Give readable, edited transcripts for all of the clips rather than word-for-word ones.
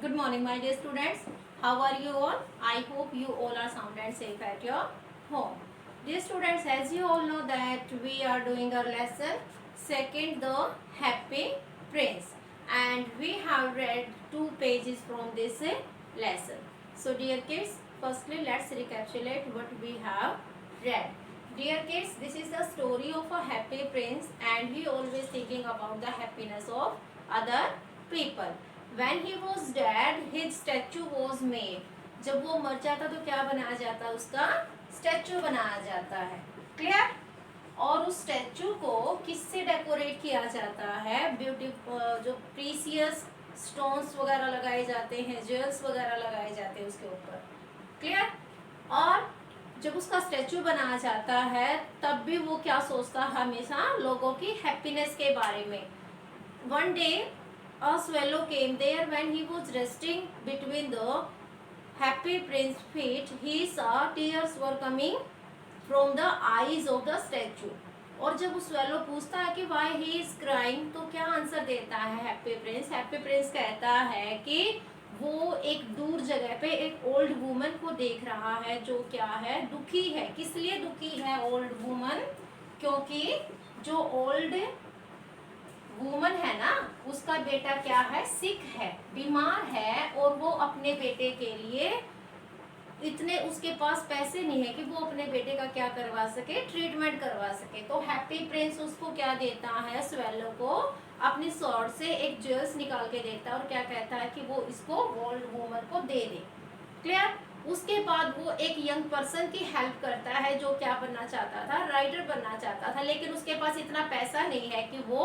Good morning, my dear students. How are you all? I hope you all are sound and safe at your home. Dear students, as you all know that we are doing our lesson second, the Happy Prince, and we have read 2 pages from this lesson. So dear kids, firstly let's recapitulate what we have read. Dear kids, this is the story of a happy prince, and he always thinking about the happiness of other people. When he was dead, his statue was made. जब वो मर जाता तो क्या बनाया जाता, उसका statue बनाया जाता है. क्लियर? और उस स्टैचू को किससे डेकोरेट किया जाता है? ब्यूटीफुल जो प्रीसियस स्टोन्स वगैरह लगाए जाते हैं, ज्वेल्स वगैरह लगाए जाते हैं उसके ऊपर. क्लियर? और जब उसका स्टैचू बनाया जाता है तब भी वो क्या सोचता, हमेशा लोगों की हैप्पीनेस के बारे में. One day a swallow came there. When he was resting between the happy prince's feet, he saw tears were coming from the eyes of the statue. और जब उस swallow पूछता है कि why he is crying, तो क्या answer देता है हैप्पी प्रिंस? हैप्पी प्रिंस कहता है कि वो एक दूर जगह पे एक ओल्ड वुमन को देख रहा है जो क्या है, दुखी है. किस लिए दुखी है ओल्ड वुमन? क्योंकि जो ओल्ड वुमन है ना, उसका बेटा क्या है, सिक है, बीमार है, और वो अपने बेटे के लिए इतने उसके पास पैसे नहीं है कि वो अपने बेटे का क्या करवा सके, ट्रीटमेंट करवा सके. तो हैप्पी प्रिंस उसको क्या देता है, स्वेलो को अपनी स्वॉर्ड से एक ज्वेल्स निकाल के देता है और क्या कहता है कि वो इसको ओल्ड वुमन को दे दे. क्लियर? उसके बाद वो एक यंग पर्सन की हेल्प करता है जो क्या बनना चाहता था, राइटर बनना चाहता था, लेकिन उसके पास इतना पैसा नहीं है कि वो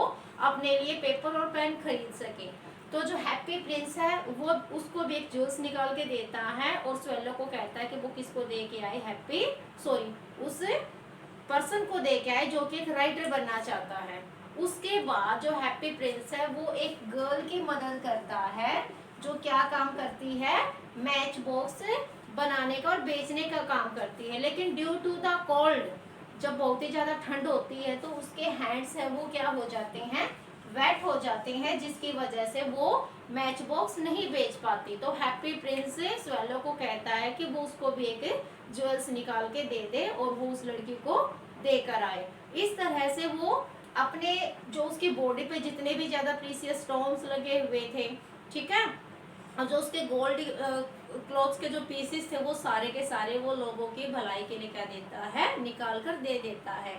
अपने लिए पेपर और पेन खरीद सके. तो जो हैप्पी प्रिंस है वो उसको भी एक ज्वेल्स निकाल के देता है और स्वेलो को कहता है कि वो किसको दे के आए, उस पर्सन को दे के आए जो कि एक राइटर बनना चाहता है. उसके बाद जो हैप्पी प्रिंस है वो एक गर्ल की मदद करता है जो क्या काम करती है, मैच बॉक्स बनाने का और बेचने का काम करती है. लेकिन ड्यू टू द कोल्ड, जब बहुत ही ज़्यादा ठंड होती है तो उसके हैंड्स हैं वो क्या हो जाते हैं, वेट हो जाते हैं, जिसकी वजह से वो मैच बॉक्स नहीं बेच पाती. तो हैप्पी प्रिंस स्वेलो को कहता है कि वो उसको भी एक ज्वेल्स निकाल के दे दे और वो उस लड़की को देकर आए. इस तरह से वो अपने जो उसकी बॉडी पे जितने भी ज़्यादा प्रीसियस स्टोन्स लगे हुए थे, ठीक है, और जो उसके गोल्ड क्लॉथ्स के जो पीसेस थे वो सारे के सारे वो लोगों की भलाई के लिए क्या देता है, निकाल कर दे देता है.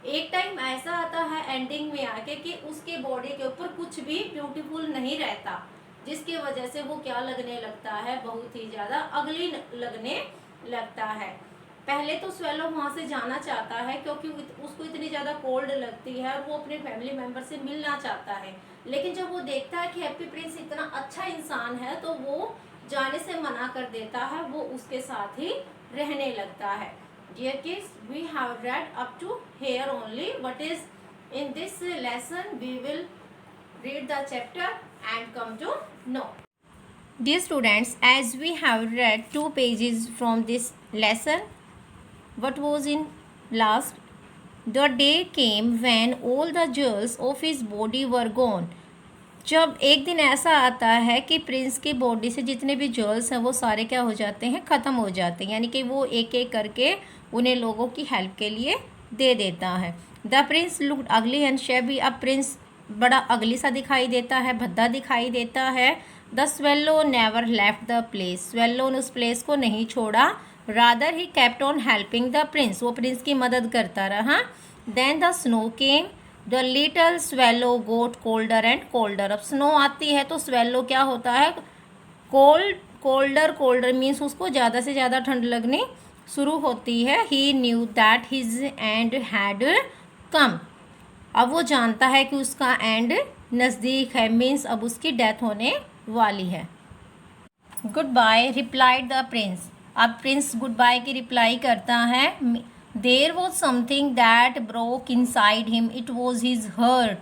एक टाइम ऐसा आता है एंडिंग में आके कि उसके बॉडी के ऊपर कुछ भी ब्यूटीफुल नहीं रहता, जिसकी वजह से वो क्या लगने लगता है, बहुत ही ज़्यादा अगली लगने लगता है. पहले तो स्वेलो वहाँ से जाना चाहता है क्योंकि उसको इतनी ज़्यादा कोल्ड लगती है और वो अपने फैमिली मेम्बर से मिलना चाहता है. लेकिन जब वो देखता है कि हैप्पी प्रिंस इतना अच्छा इंसान है तो वो जाने से मना कर देता है, वो उसके साथ ही रहने लगता है. Dear kids, we have read up to here only. What is in this lesson? We will read the chapter and come to know. Dear students, as we have read 2 pages from this lesson, what was in last? The day came when all the jewels of his body were gone. जब एक दिन ऐसा आता है कि Prince की body से जितने भी ज्वेल्स हैं वो सारे क्या हो जाते हैं, ख़त्म हो जाते हैं, यानी कि वो एक एक करके उन्हें लोगों की हेल्प के लिए दे देता है. द प्रिंस लुक्ड अगली एंड शेबी. अब प्रिंस बड़ा अगली सा दिखाई देता है, भद्दा दिखाई देता है. The swallow never left the place. Swallow ने उस प्लेस को नहीं छोड़ा. Rather he kept on helping the prince. वो प्रिंस की मदद करता रहा. Then the snow came. The little swallow got colder and colder. अब स्नो आती है तो स्वेलो क्या होता है, कोल्डर मीन्स उसको ज़्यादा से ज़्यादा ठंड लगनी शुरू होती है. He knew that his end had come. अब वो जानता है कि उसका एंड नज़दीक है, मीन्स अब उसकी डेथ होने वाली है. Goodbye replied the prince. अब प्रिंस गुड बाय की रिप्लाई करता है. There was something that broke inside him, it was his heart.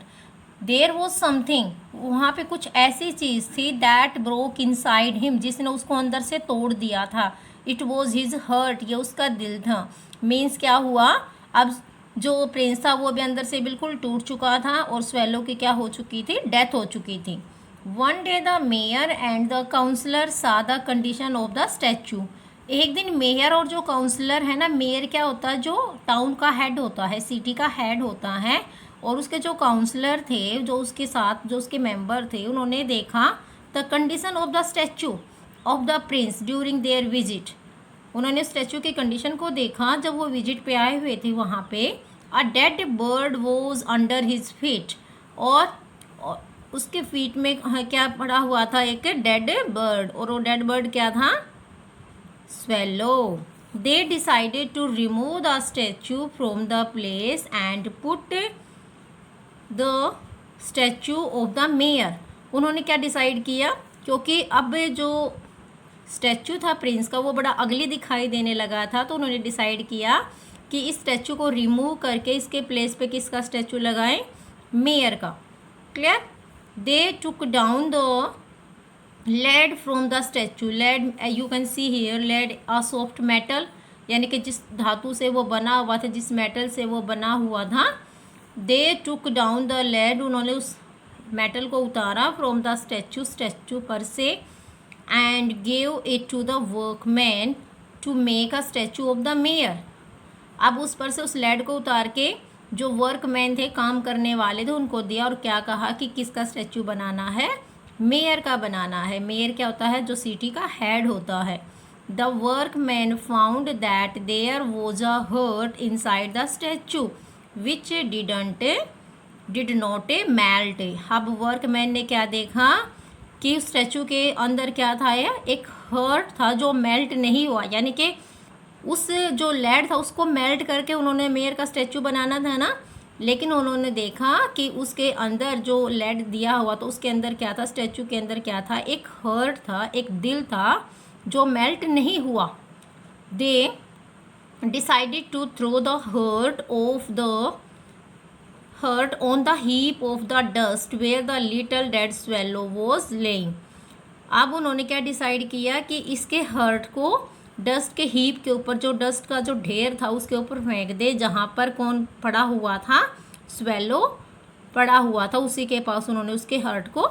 There was something, वहाँ पे कुछ ऐसी चीज़ थी, दैट ब्रोक इनसाइड हिम, जिसने उसको अंदर से तोड़ दिया था. इट वॉज हिज हर्ट, ये उसका दिल था. मीन्स क्या हुआ, अब जो प्रिंस था वो भी अंदर से बिल्कुल टूट चुका था और स्वेलो की क्या हो चुकी थी, डेथ हो चुकी थी. One day the mayor and the councillor saw the condition of the statue. एक दिन मेयर और जो काउंसलर है ना, मेयर क्या होता है, जो टाउन का हेड होता है, सिटी का हेड होता है, और उसके जो काउंसलर थे, जो उसके साथ जो उसके मेंबर थे, उन्होंने देखा the condition of the statue of the Prince during their visit. उन्होंने स्टैचू की कंडीशन को देखा जब वो विजिट पे आए हुए थे वहाँ पे। A dead bird was under his feet, और उसके फीट में क्या पड़ा हुआ था, एक डेड बर्ड, और वो डेड बर्ड क्या था, swallow. They decided to remove the statue from the place and put the statue of the mayor. उन्होंने क्या डिसाइड किया, क्योंकि अब जो स्टैचू था प्रिंस का वो बड़ा अगली दिखाई देने लगा था, तो उन्होंने डिसाइड किया कि इस स्टैचू को रिमूव करके इसके प्लेस पे किसका स्टैचू लगाएं, मेयर का। Clear. They took down the lead from the statue. Lead you can see here, lead a soft metal, यानी कि जिस धातु से वो बना हुआ था, जिस मेटल से वो बना हुआ था। दे टुक डाउन द लेड, उन्होंने उस मेटल को उतारा फ्रॉम द स्टैचू, स्टैचू पर से, and gave it to the workman to make a statue of the mayor. अब उस पर से उस लेड को उतार के जो वर्कमैन थे, काम करने वाले थे, उनको दिया, और क्या कहा कि किसका स्टैचू बनाना है, मेयर का बनाना है। मेयर क्या होता है, जो सिटी का हेड होता है। The workman found that there was a heart inside the statue which did not melt. अब वर्कमैन ने क्या देखा कि उस स्टैचू के अंदर क्या था, एक हर्ट था जो मेल्ट नहीं हुआ, यानी कि उस जो लेड था उसको मेल्ट करके उन्होंने मेयर का स्टैचू बनाना था ना, लेकिन उन्होंने देखा कि उसके अंदर जो लेड दिया हुआ तो उसके अंदर क्या था, स्टैचू के अंदर क्या था, एक हर्ट था, एक दिल था जो मेल्ट नहीं हुआ। They decided to throw the heart on the heap of the dust where the little dead swallow was lying. अब उन्होंने क्या डिसाइड किया कि इसके हर्ट को डस्ट के हीप के ऊपर, जो डस्ट का जो ढेर था उसके ऊपर फेंक दे, जहाँ पर कौन पड़ा हुआ था, स्वेलो पड़ा हुआ था, उसी के पास उन्होंने उसके हर्ट को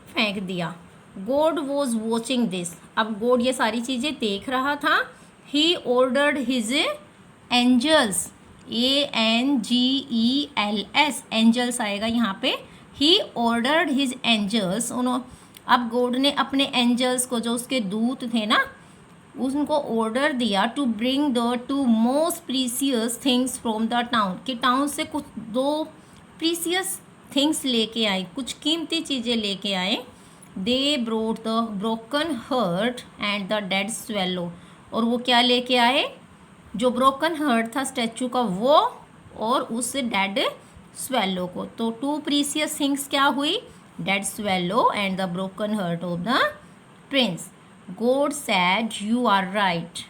फेंक दिया। God was watching this. अब गॉड ये सारी चीज़ें देख रहा था। He ordered his angels, ANGELS, angels आएगा यहाँ पे। ही ऑर्डर्ड हिज एंजल्स, अब गॉड ने अपने एंजल्स को, जो उसके दूत थे ना, उनको ऑर्डर दिया to bring the two most precious things from the town, कि टाउन से कुछ दो प्रीसियस थिंग्स लेके आए, कुछ कीमती चीज़ें लेके आए। They brought the broken heart and the dead swallow, और वो क्या लेके आए, जो ब्रोकन हर्ट था स्टैचू का वो, और उस डेड स्वेलो को। तो टू प्रीसियस थिंग्स क्या हुई, dead swallow and the broken hurt of the Prince. God said, "You are right.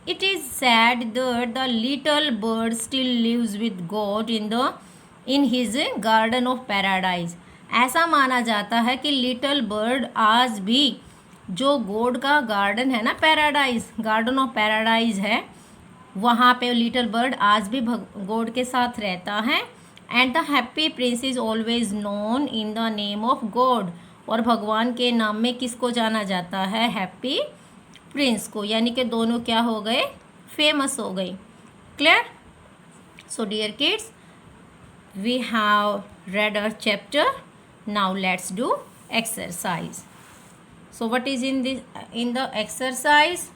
It is sad that the little bird still lives with God in his garden of paradise." ऐसा माना जाता है कि little bird आज भी, जो God का garden है ना, पैराडाइज, गार्डन ऑफ पैराडाइज है, वहाँ पे लिटल बर्ड आज भी गॉड के साथ रहता है। And the happy Prince is always known in the name of God, और भगवान के नाम में किसको जाना जाता है, हैप्पी प्रिंस को। यानी कि दोनों क्या हो गए, फेमस हो गए। Clear. So dear kids, we have read our chapter. Now let's do exercise. So what is in the exercise?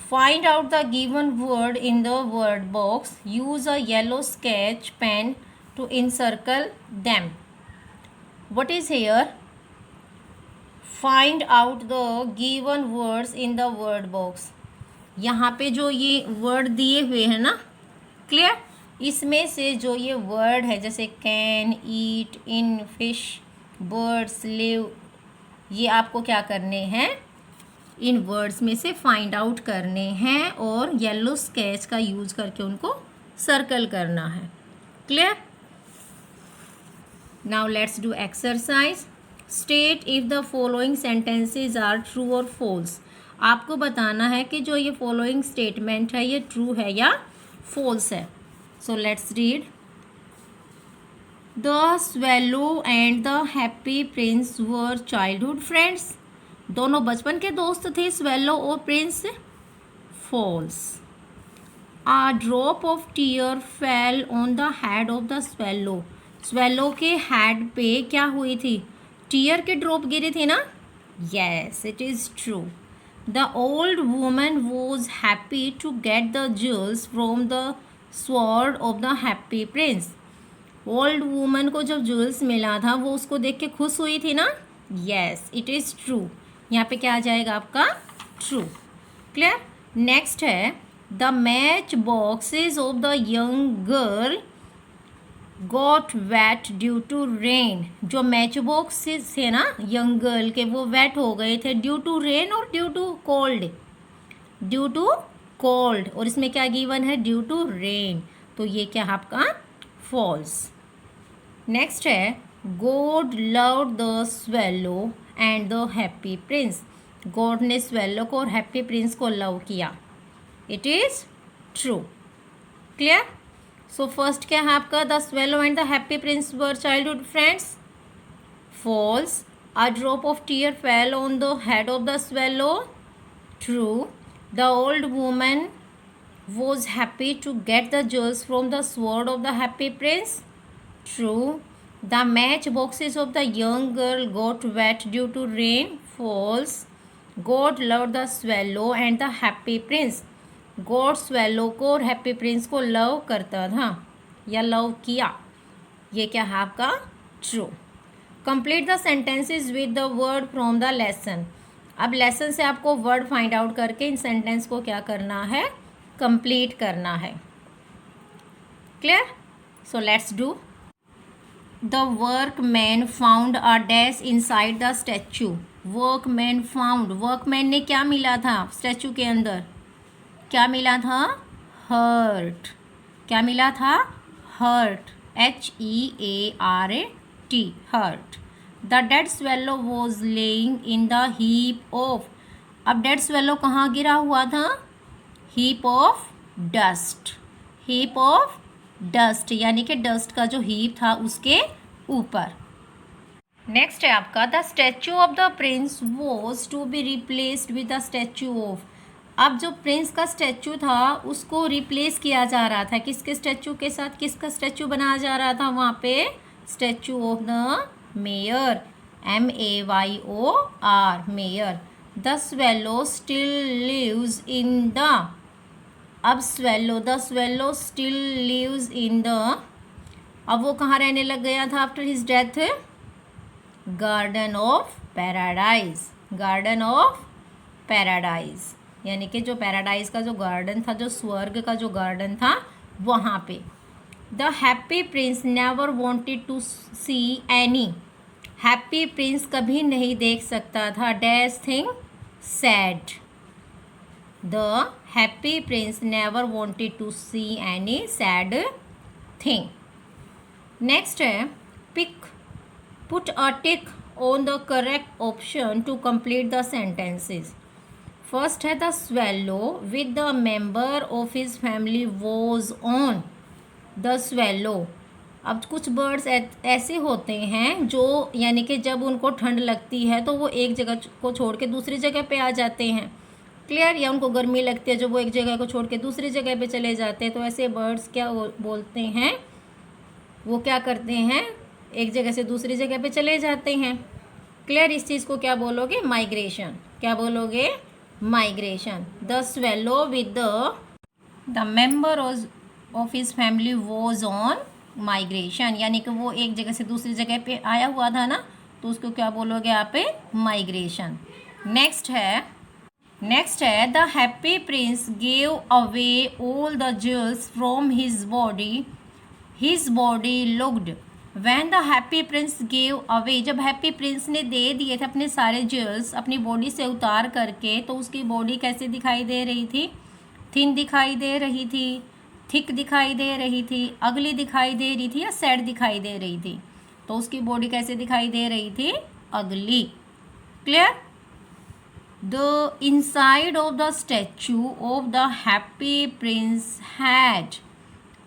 Find out the given word in the word box. Use a yellow sketch pen to encircle them. What is here? Find out the given words in the word box. यहाँ पे जो ये word दिए हुए हैं ना, clear, इसमें से जो ये वर्ड है, जैसे can, eat, in, fish, birds, live, ये आपको क्या करने हैं, इन वर्ड्स में से फाइंड आउट करने हैं, और येलो स्केच का यूज करके उनको सर्कल करना है। Clear. Now let's do exercise. State if the following sentences are true और फॉल्स। आपको बताना है कि जो ये फॉलोइंग स्टेटमेंट है ये ट्रू है या फॉल्स है। So let's read. The swallow and the happy prince were childhood friends. दोनों बचपन के दोस्त थे, स्वेलो और prince. False. A drop of tear fell on the head of the swallow. swallow के हेड पे क्या हुई थी? टीयर के ड्रॉप गिरे थे ना? Yes, it is true. The old woman was happy to get the jewels from the sword of the happy prince. Old woman को जब ज्वेल्स मिला था वो उसको देख के खुश हुई थी ना? Yes, it is true. यहाँ पे क्या आ जाएगा आपका? True. क्लियर? नेक्स्ट है the match boxes of the young girl got wet due to rain. जो मैच बॉक्सेस थे ना यंग गर्ल के, वो वेट हो गए थे ड्यू टू रेन और due to cold? Due to cold. और इसमें क्या गिवन है? Due to rain. तो ये क्या है आपका? फॉल्स। नेक्स्ट है god loved the swallow and the happy prince. God ने स्वेलो को और हैप्पी प्रिंस को लव किया। It is true. Clear? So first क्या है आपका? The swallow and the happy prince were childhood friends. False. A drop of tier fell on the head of the swallow. True. The old woman was happy to get the jewels from the sword of the happy prince. True. The match boxes of the young girl got wet due to rain. False. God loved the swallow and the happy prince. God swallow को और happy prince को love करता था या love किया। ये क्या है आपका? True. Complete the sentences with the word from the lesson. अब लेसन से आपको वर्ड फाइंड आउट करके इन सेंटेंस को क्या करना है? कंप्लीट करना है। Clear? So let's do. The workman found a dash inside the statue. Workman found. Workman ने क्या मिला था स्टैचू के अंदर? क्या मिला था? हर्ट। क्या मिला था? Heart. HEART। Heart. The dead swallow was lying in the heap of. अब डेड स्वेलो कहाँ गिरा हुआ था? Heap of dust. Heap of dust यानी कि डस्ट का जो हीप था उसके ऊपर। नेक्स्ट है आपका the statue of the prince was to be replaced with the statue of. अब जो प्रिंस का स्टैचू था उसको रिप्लेस किया जा रहा था किसके स्टैचू के साथ? किसका स्टैचू बनाया जा रहा था वहाँ पे? Statue of the mayor. MAYOR। Mayor. The swallow still lives in the. अब swallow, the swallow still lives in the. अब वो कहाँ रहने लग गया था after his death? Garden of paradise. Garden of paradise यानी कि जो पैराडाइज का जो गार्डन था, जो स्वर्ग का जो गार्डन था वहाँ पे। The happy prince never wanted to see any. Happy prince कभी नहीं देख सकता था dash thing sad. The happy prince never wanted to see any sad thing. Next है pick. Put a tick on the correct option to complete the sentences. First है the swallow with the member of his family was on. The swallow. अब कुछ birds ऐसे होते हैं जो यानी कि जब उनको ठंड लगती है तो वो एक जगह को छोड़ के दूसरी जगह पे आ जाते हैं। क्लियर? या उनको गर्मी लगती है जो वो एक जगह को छोड़ के दूसरी जगह पे चले जाते हैं। तो ऐसे बर्ड्स क्या बोलते हैं? वो क्या करते हैं? एक जगह से दूसरी जगह पे चले जाते हैं। क्लियर? इस चीज़ को क्या बोलोगे? माइग्रेशन। क्या बोलोगे? Migration. The swallow with the member of his family was on migration यानी कि वो एक जगह से दूसरी जगह पे आया हुआ था ना, तो उसको क्या बोलोगे यहाँ पे? माइग्रेशन। नेक्स्ट है the happy Prince gave away all the jewels from his body looked. When the happy Prince gave away. जब हैप्पी प्रिंस ने दे दिए थे अपने सारे ज्वेल्स अपनी बॉडी से उतार करके, तो उसकी बॉडी कैसे दिखाई दे रही थी? थिन दिखाई दे रही थी, थिक दिखाई दे रही थी, अगली दिखाई दे रही थी या सैड दिखाई दे रही थी? तो उसकी बॉडी कैसे दिखाई दे रही थी? अगली। Clear? The inside of the statue of the happy Prince had.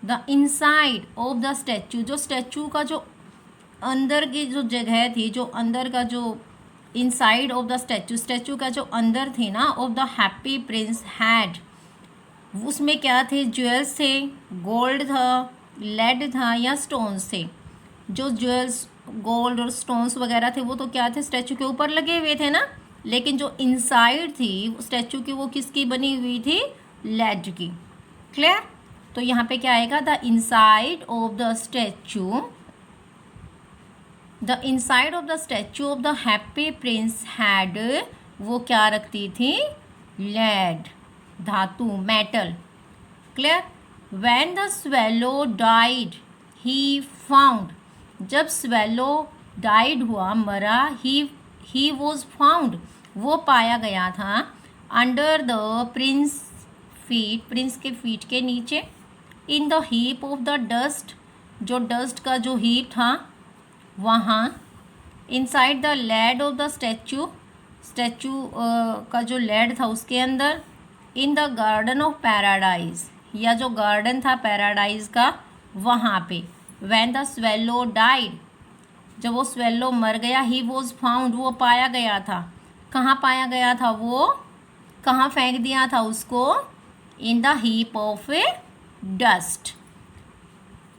The inside of the statue. जो स्टैचू का जो अंदर की जो जगह थी, जो अंदर का जो inside of the statue, statue का जो अंदर थी ना, of the happy Prince had, उसमें क्या थे? ज्वेल्स थे, गोल्ड था, लेड था या स्टोन्स थे? जो ज्वेल्स, गोल्ड और स्टोन्स वगैरह थे वो तो क्या थे? स्टैचू के ऊपर लगे हुए थे ना। लेकिन जो इनसाइड थी स्टैचू की, वो किसकी बनी हुई थी? लेड की। क्लियर? तो यहाँ पे क्या आएगा? The inside of the statue, the inside of the statue of the happy Prince had, वो क्या रखती थी? लेड, धातु, metal. Clear? When the swallow died he found, जब स्वेलो डाइड हुआ, मरा, ही वॉज फाउंड, वो पाया गया था, under the Prince feet, Prince के फीट के नीचे, इन the heap of the dust, जो डस्ट का जो हीप था वहाँ, inside the laid off the statue, statue का जो लेड था उसके अंदर, in the garden of paradise, या जो गार्डन था पैराडाइज का वहाँ पे। व्हेन द स्वेलो डाइड, जब वो स्वेलो मर गया, ही वॉज फाउंड, वो पाया गया था। कहाँ पाया गया था? वो कहाँ फेंक दिया था उसको? इन the heap of a dust.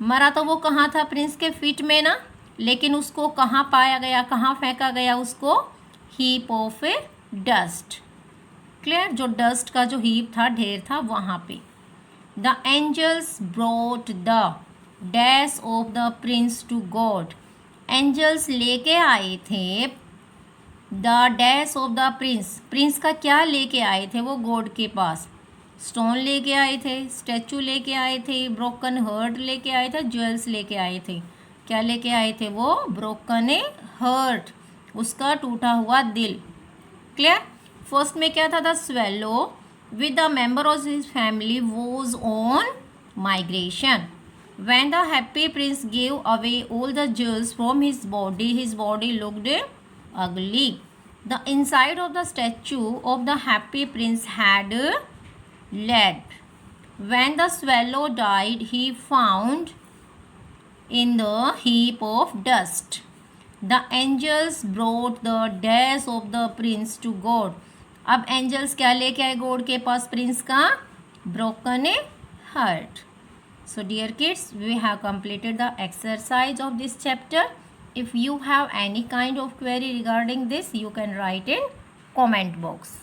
मरा तो वो कहाँ था? प्रिंस के फीट में ना, लेकिन उसको कहाँ पाया गया, कहाँ फेंका गया उसको? Heap of a dust. Clear? जो डस्ट का जो हीप था, ढेर था, वहाँ पे। The angels brought the dash of the prince to god, angels लेके आए थे the dash of the prince, prince का क्या लेके आए थे वो गॉड के पास? स्टोन लेके आए थे, स्टैचू लेके आए थे, ब्रोकन हर्ट लेके आए थे, ज्वेल्स लेके आए थे। क्या लेके आए थे वो? ब्रोकन हर्ट, उसका टूटा हुआ दिल। क्लियर? फर्स्ट में क्या था? The swallow with the member of his family was on migration. When the happy prince gave away all the jewels from his body looked ugly. The inside of the statue of the happy prince had lead. When the swallow died, he found in the heap of dust. The angels brought the dash of the prince to God. अब angels क्या लेके आए God के पास Prince का? Broken heart. So dear kids, we have completed the exercise of this chapter. If you have any kind of query regarding this, you can write in comment box.